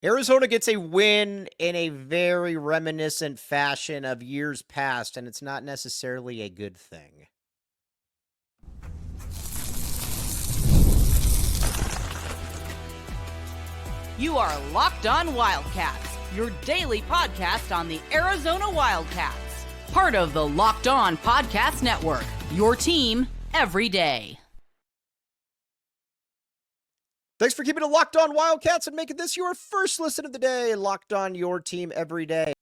Arizona gets a win in a very reminiscent fashion of years past, and it's not necessarily a good thing. You are Locked On Wildcats, your daily podcast on the Arizona Wildcats. Part of the Locked On Podcast Network, your team every day. Thanks for keeping it Locked On Wildcats and making this your first listen of the day. Locked On, your team every day.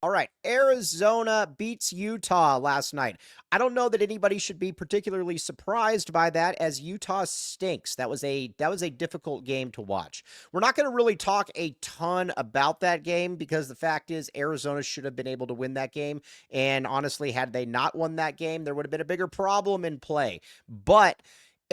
All right, Arizona beats Utah last night. I don't know that anybody should be particularly surprised by that, as Utah stinks. That was a difficult game to watch. We're not going to really talk a ton about that game because the fact is Arizona should have been able to win that game, and honestly, had they not won that game, there would have been a bigger problem in play. But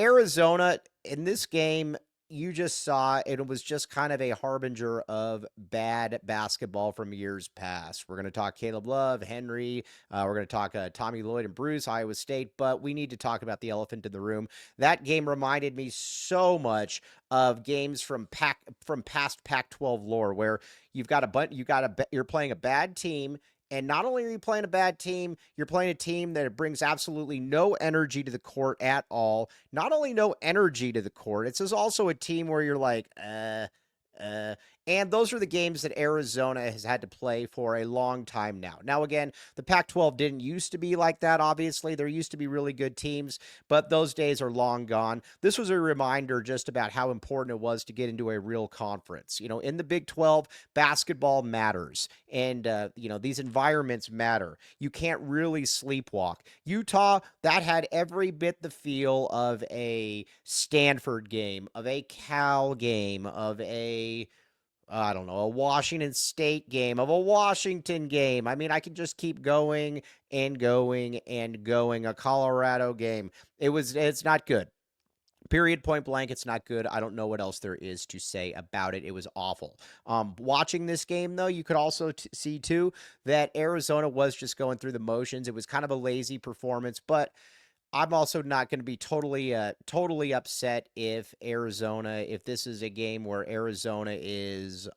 Arizona in this game, you just saw it was just kind of a harbinger of bad basketball from years past. We're going to talk Caleb Love, Henry. We're going to talk Tommy Lloyd and Bruce, Iowa State, but we need to talk about the elephant in the room. That game reminded me so much of games from past Pac-12 lore, where you're playing a bad team. And not only are you playing a bad team, you're playing a team that brings absolutely no energy to the court at all. Not only no energy to the court, it's also a team where you're like, and those are the games that Arizona has had to play for a long time now. Now, again, the Pac-12 didn't used to be like that, obviously. There used to be really good teams, but those days are long gone. This was a reminder just about how important it was to get into a real conference. You know, in the Big 12, basketball matters, and, these environments matter. You can't really sleepwalk. Utah, that had every bit the feel of a Stanford game, of a Cal game, of a Washington State game, of a Washington game. I mean, I could just keep going and going and going. A Colorado game. It's not good. Period, point blank, it's not good. I don't know what else there is to say about it. It was awful. Watching this game, though, you could also see, too, that Arizona was just going through the motions. It was kind of a lazy performance, but I'm also not going to be totally upset if this is a game where Arizona is,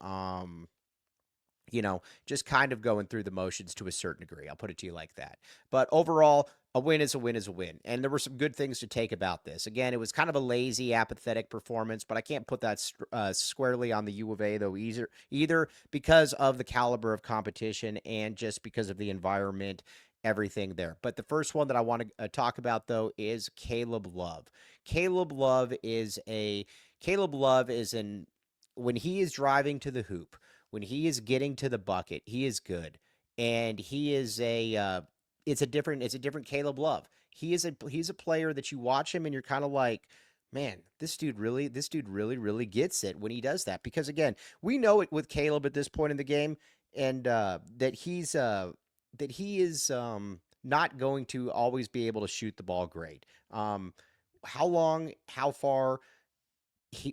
just kind of going through the motions to a certain degree. I'll put it to you like that. But overall, a win is a win is a win. And there were some good things to take about this. Again, it was kind of a lazy, apathetic performance, but I can't put that squarely on the U of A, though, either because of the caliber of competition and just because of the environment, everything there. But the first one that I want to talk about, though, is Caleb Love. Caleb Love is when he is driving to the hoop, when he is getting to the bucket, he is good. And he is it's a different Caleb Love. He's a player that you watch him and you're kind of like, man, this dude really gets it when he does that. Because again, we know it with Caleb at this point in the game, and that he is not going to always be able to shoot the ball great. How far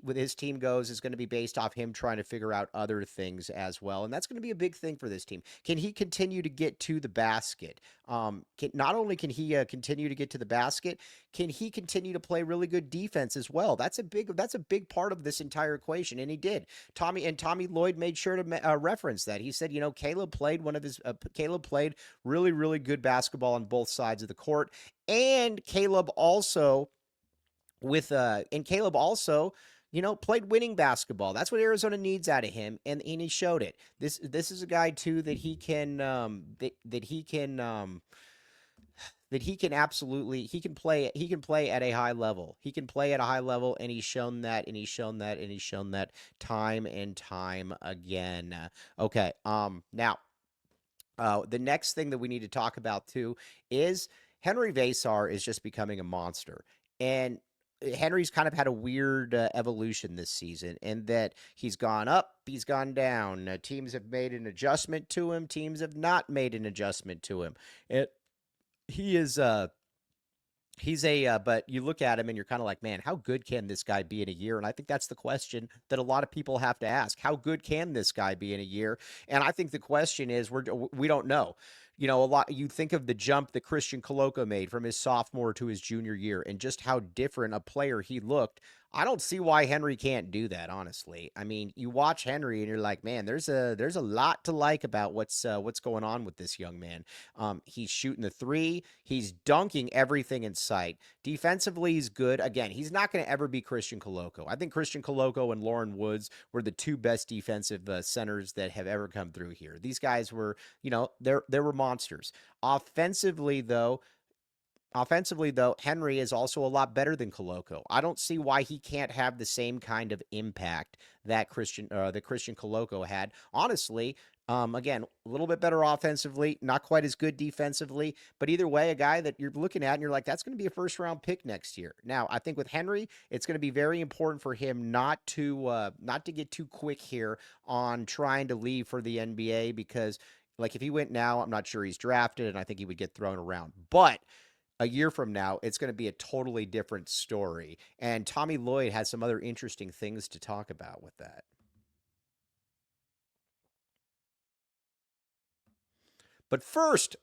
with his team goes is going to be based off him trying to figure out other things as well. And that's going to be a big thing for this team. Can he continue to get to the basket? Not only can he continue to get to the basket, can he continue to play really good defense as well? That's a big part of this entire equation. And he did. Tommy Lloyd made sure to reference that. He said, Caleb played really, really good basketball on both sides of the court. And Caleb also played winning basketball. That's what Arizona needs out of him, and he showed it. This is a guy too that he can play at a high level. He can play at a high level, and he's shown that time and time again. Okay. Now, the next thing that we need to talk about too is Henry Vassar is just becoming a monster, and Henry's kind of had a weird evolution this season, in that he's gone up, he's gone down. Teams have made an adjustment to him. Teams have not made an adjustment to him. But you look at him and you're kind of like, man, how good can this guy be in a year? And I think that's the question that a lot of people have to ask. How good can this guy be in a year? And I think the question is, we don't know. You think of the jump that Christian Coloco made from his sophomore to his junior year and just how different a player he looked. I don't see why Henry can't do that, honestly. I mean, you watch Henry and you're like, man, there's a lot to like about what's going on with this young man. He's shooting the three, he's dunking everything in sight. Defensively, he's good. Again, he's not going to ever be Christian Coloco. I think Christian Coloco and Lauren Woods were the two best defensive centers that have ever come through here. These guys were, they were monsters. Offensively, though, Henry is also a lot better than Coloco. I don't see why he can't have the same kind of impact that Christian Coloco had. Honestly, again, a little bit better offensively, not quite as good defensively, but either way, a guy that you're looking at and you're like, that's going to be a first-round pick next year. Now, I think with Henry, it's going to be very important for him not to get too quick here on trying to leave for the NBA because, like, if he went now, I'm not sure he's drafted, and I think he would get thrown around. But a year from now, it's going to be a totally different story. And Tommy Lloyd has some other interesting things to talk about with that. But first,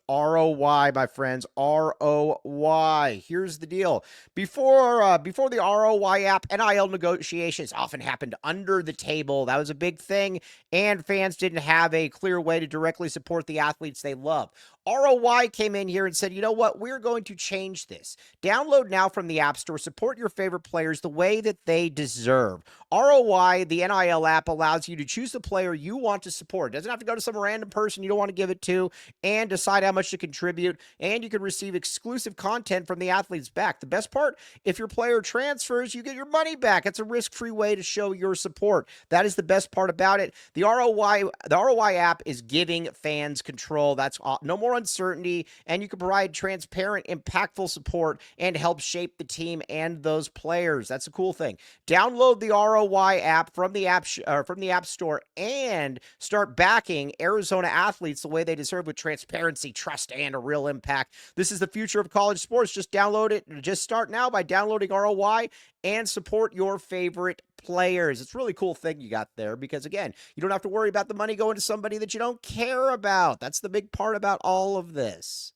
ROY, my friends, ROY. Here's the deal. Before the ROY app, NIL negotiations often happened under the table. That was a big thing, and fans didn't have a clear way to directly support the athletes they love. ROY came in here and said, you know what? We're going to change this. Download now from the App Store. Support your favorite players the way that they deserve. ROY, the NIL app, allows you to choose the player you want to support. It doesn't have to go to some random person you don't want to give it to and decide how much to contribute. And you can receive exclusive content from the athletes back. The best part, if your player transfers, you get your money back. It's a risk-free way to show your support. That is the best part about it. The ROY app is giving fans control. That's no more uncertainty, and you can provide transparent, impactful support and help shape the team and those players. That's a cool thing. Download the ROY app from the App Store and start backing Arizona athletes the way they deserve with transparency, trust, and a real impact. This is the future of college sports. Just download it. Just start now by downloading ROY and support your favorite players. It's a really cool thing you got there because, again, you don't have to worry about the money going to somebody that you don't care about. That's the big part about all of this.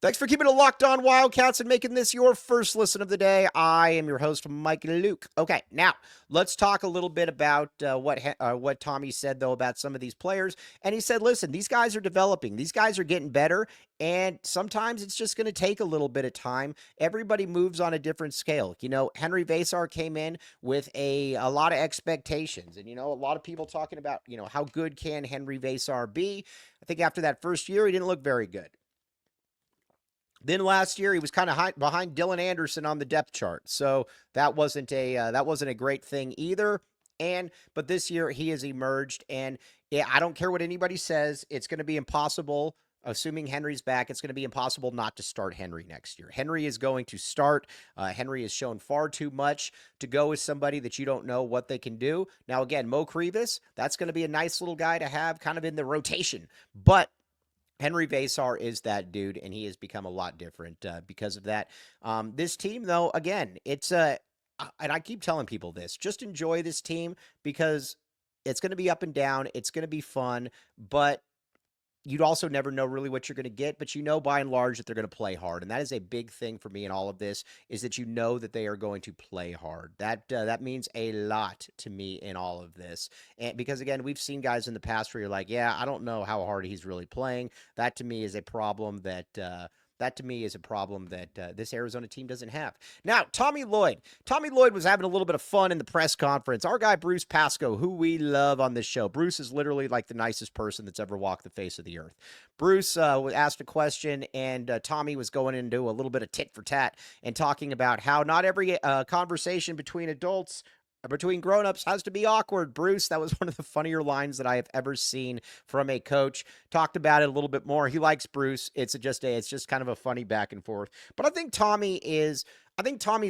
Thanks for keeping it locked on Wildcats and making this your first listen of the day. I am your host, Mike Luke. Okay, now let's talk a little bit about what Tommy said, though, about some of these players. And he said, listen, these guys are developing. These guys are getting better, and sometimes it's just going to take a little bit of time. Everybody moves on a different scale. Henry Vassar came in with a lot of expectations, and, a lot of people talking about, how good can Henry Vassar be? I think after that first year, he didn't look very good. Then last year he was kind of behind Dylan Anderson on the depth chart, so that wasn't a great thing either. But this year he has emerged, and I don't care what anybody says, it's going to be impossible. Assuming Henry's back, it's going to be impossible not to start Henry next year. Henry is going to start. Henry has shown far too much to go with somebody that you don't know what they can do. Now again, Mo Krivas, that's going to be a nice little guy to have kind of in the rotation, but Henry Vassar is that dude, and he has become a lot different because of that. This team, though, again, it's and I keep telling people this, just enjoy this team because it's going to be up and down. It's going to be fun, but you'd also never know really what you're going to get, but by and large that they're going to play hard. And that is a big thing for me in all of this, is that that they are going to play hard. That means a lot to me in all of this. And because, again, we've seen guys in the past where you're like, yeah, I don't know how hard he's really playing. That to me is a problem that this Arizona team doesn't have. Now, Tommy Lloyd. Tommy Lloyd was having a little bit of fun in the press conference. Our guy, Bruce Pascoe, who we love on this show. Bruce is literally like the nicest person that's ever walked the face of the earth. Bruce asked a question, and Tommy was going into a little bit of tit for tat and talking about how not every conversation between grown-ups has to be awkward. Bruce, that was one of the funnier lines that I have ever seen from a coach. Talked about it a little bit more. He likes Bruce. It's just kind of a funny back and forth. But I think Tommy's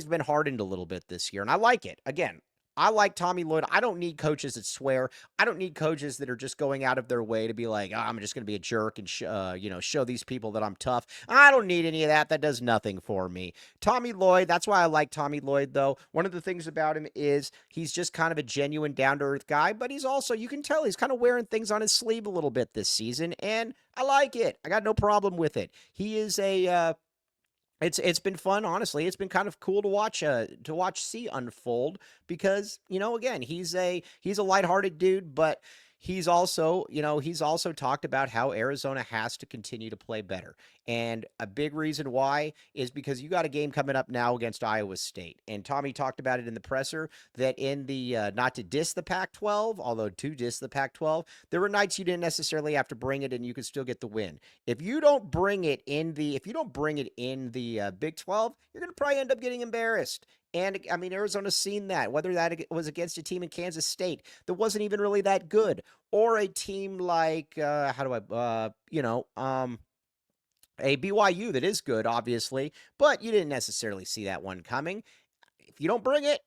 been hardened a little bit this year, and I like it. Again, I like Tommy Lloyd. I don't need coaches that swear. I don't need coaches that are just going out of their way to be like, oh, I'm just going to be a jerk and show these people that I'm tough. I don't need any of that. That does nothing for me. Tommy Lloyd, that's why I like Tommy Lloyd, though. One of the things about him is he's just kind of a genuine, down-to-earth guy, but he's also, you can tell he's kind of wearing things on his sleeve a little bit this season, and I like it. I got no problem with it. He is it's been fun, honestly. It's been kind of cool to watch C unfold because, again, he's a lighthearted dude, but he's also talked about how Arizona has to continue to play better. And a big reason why is because you got a game coming up now against Iowa State. And Tommy talked about it in the presser that in the not to diss the Pac-12, although to diss the Pac-12, there were nights you didn't necessarily have to bring it and you could still get the win. If you don't bring it in the Big 12, you're going to probably end up getting embarrassed. And I mean, Arizona's seen that, whether that was against a team in Kansas State that wasn't even really that good, or a team like a BYU that is good, obviously, but you didn't necessarily see that one coming. If you don't bring it,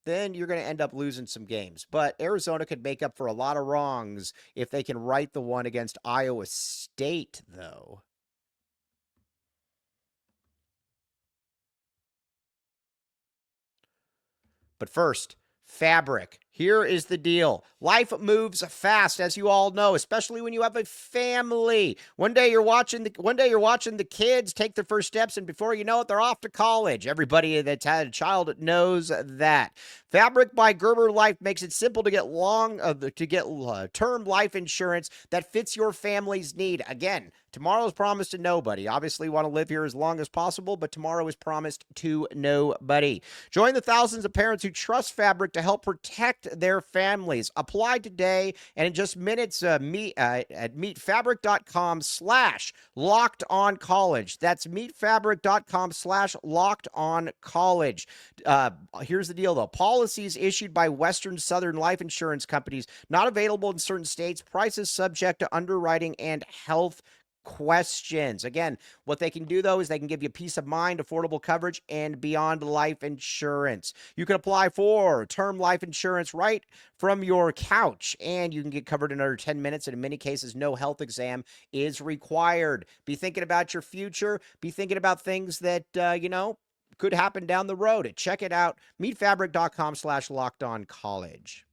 then you're going to end up losing some games. But Arizona could make up for a lot of wrongs if they can right the one against Iowa State, though. But first, fabric. Here is the deal. Life moves fast, as you all know, especially when you have a family. One day you're watching the kids take their first steps, and before you know it, they're off to college. Everybody that's had a child knows that. Fabric by Gerber Life makes it simple to get term life insurance that fits your family's need. Again, tomorrow is promised to nobody. Obviously, want to live here as long as possible, but tomorrow is promised to nobody. Join the thousands of parents who trust Fabric to help protect their families. Apply today, and in just minutes, meet at meetfabric.com/lockedoncollege. That's meetfabric.com/lockedoncollege. Here's the deal, though. Policies issued by Western Southern Life Insurance Companies, not available in certain states. Prices subject to underwriting and health questions. Again, what they can do, though, is they can give you peace of mind, affordable coverage, and beyond life insurance. You can apply for term life insurance right from your couch, and you can get covered in under 10 minutes, and in many cases, no health exam is required. Be thinking about your future. Be thinking about things that, could happen down the road. Check it out. Meetfabric.com/lockedoncollege.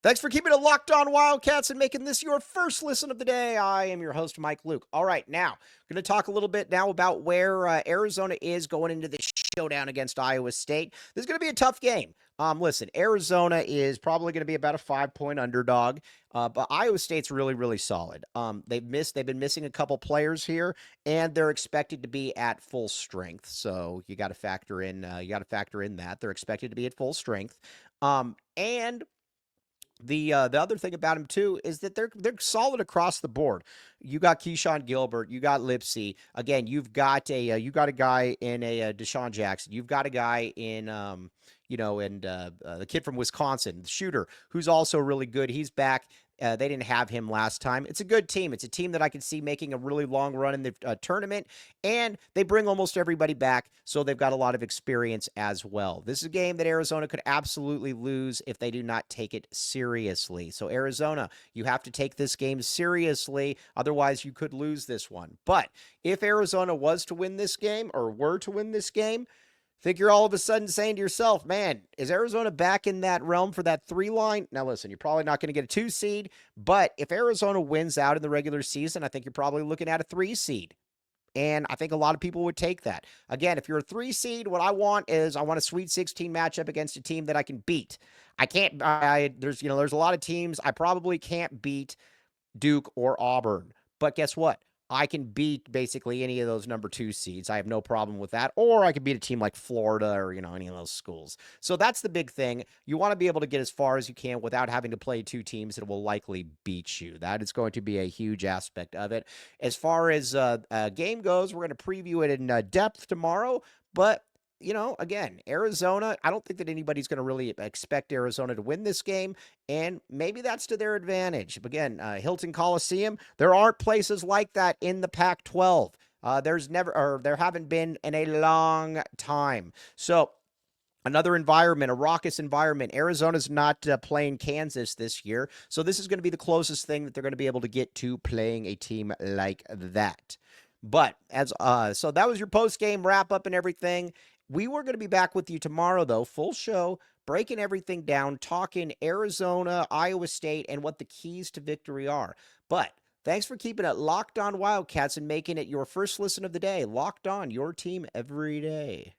Thanks for keeping it locked on Wildcats and making this your first listen of the day. I am your host, Mike Luke. All right, now, I'm going to talk a little bit now about where Arizona is going into this showdown against Iowa State. This is going to be a tough game. Listen, Arizona is probably going to be about a 5-point underdog, but Iowa State's really, really solid. They've been missing a couple players here, and they're expected to be at full strength. So you got to factor in that they're expected to be at full strength. And the other thing about him too is that they're solid across the board. You got Keyshawn Gilbert, you got Lipsy. Again, you've got a guy in a Deshaun Jackson. You've got a guy in the kid from Wisconsin, the shooter, who's also really good. He's back. They didn't have him last time. It's a good team. It's a team that I can see making a really long run in the tournament, and they bring almost everybody back, so they've got a lot of experience as well. This is a game that Arizona could absolutely lose if they do not take it seriously. So Arizona, you have to take this game seriously, otherwise you could lose this one. But if Arizona was to win this game, or were to win this game, think you're all of a sudden saying to yourself, man, is Arizona back in that realm for that 3 line? Now, listen, you're probably not going to get a 2 seed, but if Arizona wins out in the regular season, I think you're probably looking at a 3 seed. And I think a lot of people would take that. Again, if you're a 3 seed, what I want a Sweet 16 matchup against a team that I can beat. There's a lot of teams I probably can't beat, Duke or Auburn. But guess what? I can beat basically any of those number 2 seeds. I have no problem with that. Or I could beat a team like Florida or, any of those schools. So that's the big thing. You want to be able to get as far as you can without having to play 2 teams that will likely beat you. That is going to be a huge aspect of it. As far as game goes, we're going to preview it in depth tomorrow. But again, Arizona, I don't think that anybody's going to really expect Arizona to win this game, and maybe that's to their advantage. Again, Hilton Coliseum, there aren't places like that in the Pac-12. There haven't been in a long time. So another environment, a raucous environment. Arizona's not playing Kansas this year, so this is going to be the closest thing that they're going to be able to get to playing a team like that. But so that was your post game wrap up and everything. We were going to be back with you tomorrow, though, full show, breaking everything down, talking Arizona, Iowa State, and what the keys to victory are. But thanks for keeping it locked on Wildcats and making it your first listen of the day. Locked on, your team every day.